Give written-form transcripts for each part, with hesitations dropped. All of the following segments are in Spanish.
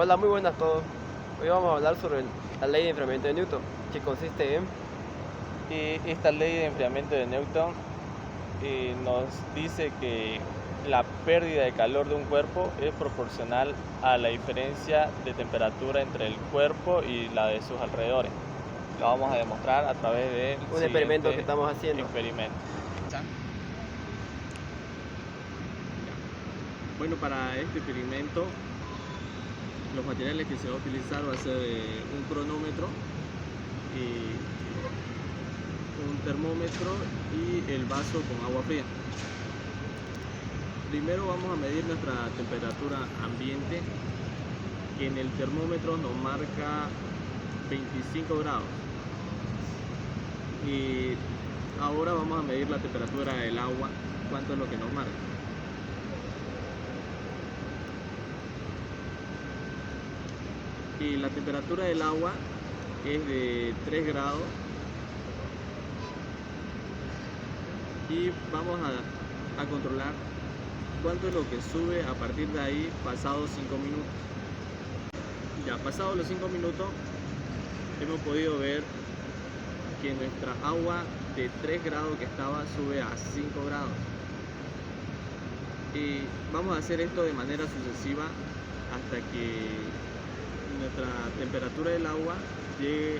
Hola, muy buenas a todos. Hoy vamos a hablar sobre la ley de enfriamiento de Newton, que consiste en... Esta ley de enfriamiento de Newton nos dice que la pérdida de calor de un cuerpo es proporcional a la diferencia de temperatura entre el cuerpo y la de sus alrededores. Lo vamos a demostrar a través de un experimento que estamos haciendo. Bueno, para este experimento los materiales que se va a utilizar va a ser un cronómetro, un termómetro y el vaso con agua fría. Primero vamos a medir nuestra temperatura ambiente, que en el termómetro nos marca 25 grados. Y ahora vamos a medir la temperatura del agua, cuánto es lo que nos marca. Y la temperatura del agua es de 3 grados. Y vamos a controlar cuánto es lo que sube a partir de ahí pasados 5 minutos. Ya pasados los 5 minutos hemos podido ver que nuestra agua de 3 grados que estaba sube a 5 grados. Y vamos a hacer esto de manera sucesiva hasta que nuestra temperatura del agua llegue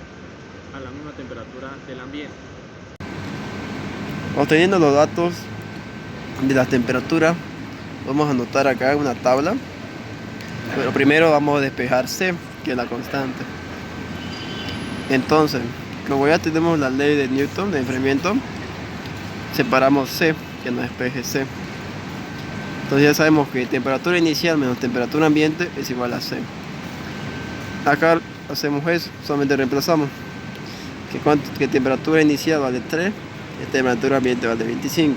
a la misma temperatura del ambiente. Obteniendo los datos de la temperatura, vamos a anotar acá una tabla. Pero primero vamos a despejar C, que es la constante. Entonces, como ya tenemos la ley de Newton de enfriamiento, separamos C, que nos despeje C. Entonces ya sabemos que temperatura inicial menos temperatura ambiente es igual a C. Acá hacemos eso, solamente reemplazamos que temperatura inicial vale 3 y temperatura ambiente vale 25.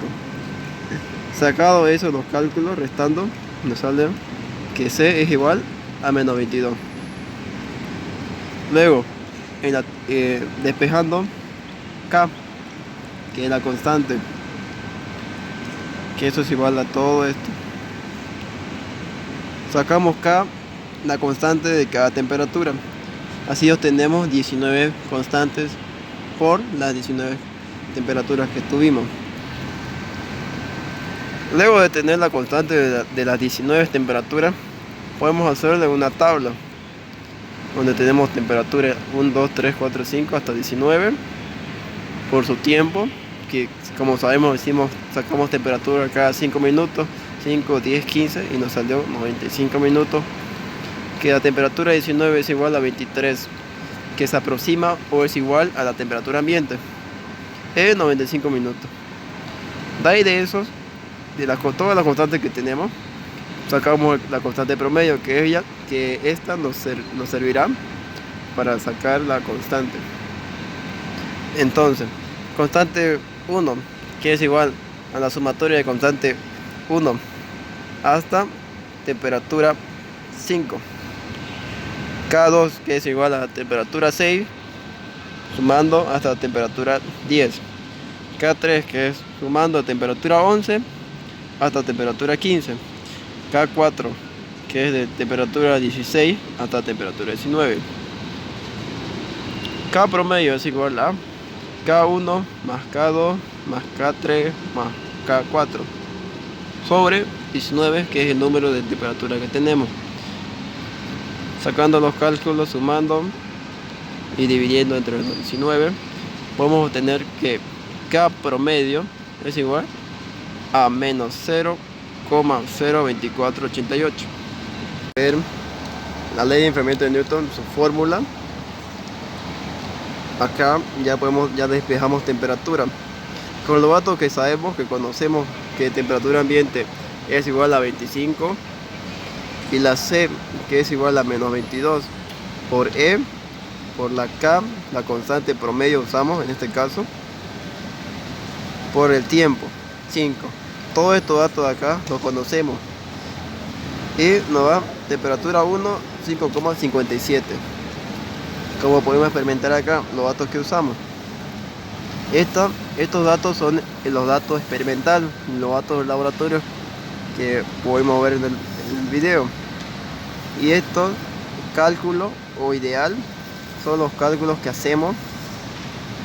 Sacado eso los cálculos, restando, nos sale que C es igual a menos 22. Luego, despejando K, que es la constante, que eso es igual a todo esto. Sacamos K, la constante de cada temperatura. Así obtenemos 19 constantes por las 19 temperaturas que tuvimos. Luego de tener la constante de las 19 temperaturas, podemos hacerle una tabla donde tenemos temperatura 1, 2, 3, 4, 5 hasta 19 por su tiempo, que como sabemos sacamos temperatura cada 5 minutos, 5, 10, 15 y nos salió 95 minutos, que la temperatura 19 es igual a 23, que se aproxima o es igual a la temperatura ambiente en 95 minutos. De ahí de esos, todas las constantes que tenemos, sacamos la constante promedio, que esta nos servirá para sacar la constante. Entonces, constante 1, que es igual a la sumatoria de constante 1 hasta temperatura 5. K2, que es igual a la temperatura 6, sumando hasta la temperatura 10. K3, que es sumando a temperatura 11 hasta temperatura 15. K4, que es de temperatura 16 hasta temperatura 19. K promedio es igual a K1 más K2 más K3 más K4 sobre 19, que es el número de temperatura que tenemos. Sacando los cálculos, sumando y dividiendo entre los 19, podemos obtener que K promedio es igual a menos 0,02488. Ver la ley de enfriamiento de Newton, su fórmula. Acá ya despejamos temperatura. Con los datos que sabemos, que conocemos, que temperatura ambiente es igual a 25 y la C, que es igual a menos 22 por E, por la K, la constante promedio usamos en este caso, por el tiempo 5. Todos estos datos de acá los conocemos y nos da temperatura 1, 5,57. Como podemos experimentar acá los datos que usamos. Estos datos son los datos experimentales, los datos del laboratorio que podemos ver en el video. Y estos cálculo o ideal son los cálculos que hacemos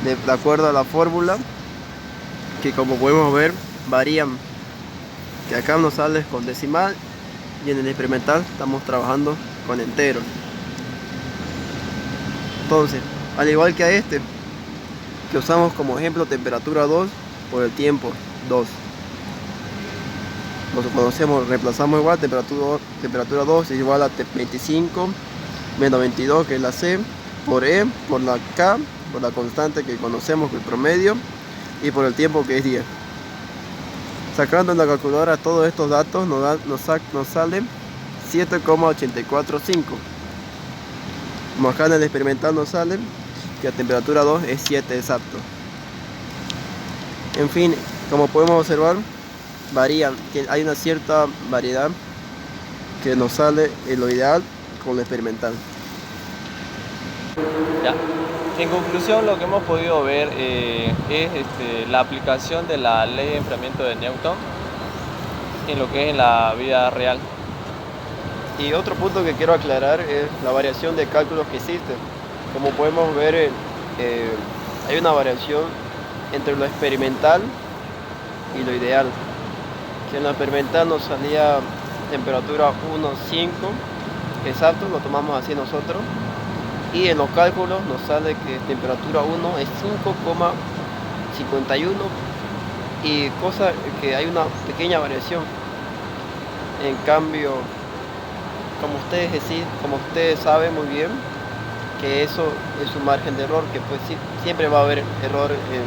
de acuerdo a la fórmula, que como podemos ver varían, que acá nos sale con decimal y en el experimental estamos trabajando con enteros. Entonces, al igual que a este, que usamos como ejemplo temperatura 2 por el tiempo 2. Lo conocemos, reemplazamos igual, temperatura 2 es igual a 25 menos 22, que es la C, por E, por la K, por la constante que conocemos, que es el promedio, y por el tiempo, que es 10. Sacando en la calculadora todos estos datos nos sale 7,845. Como acá en el experimental nos sale que a temperatura 2 es 7 exacto. En fin, como podemos observar, varían, hay una cierta variedad que nos sale en lo ideal con lo experimental. Ya. En conclusión, lo que hemos podido ver es la aplicación de la ley de enfriamiento de Newton en lo que es en la vida real. Y otro punto que quiero aclarar es la variación de cálculos que existe. Como podemos ver, hay una variación entre lo experimental y lo ideal. Que en lo experimental nos salía temperatura 1,5 exacto, lo tomamos así nosotros. Y en los cálculos nos sale que temperatura 1 es 5,51 y cosa que hay una pequeña variación. En cambio, como ustedes saben muy bien, que eso es un margen de error, que pues siempre va a haber error en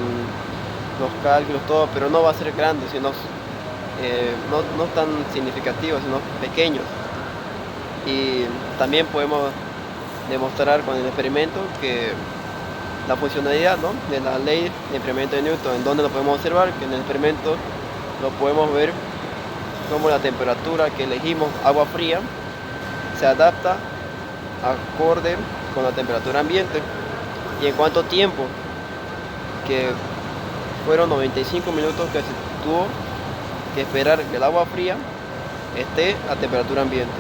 los cálculos, todo, pero no va a ser grande, sino no tan significativo, sino pequeños. Y también podemos demostrar con el experimento que la funcionalidad, ¿no?, de la ley de enfriamiento de Newton, en donde lo podemos observar, que en el experimento lo podemos ver como la temperatura que elegimos, agua fría, se adapta acorde con la temperatura ambiente, y en cuánto tiempo, que fueron 95 minutos que se tuvo que esperar que el agua fría esté a temperatura ambiente.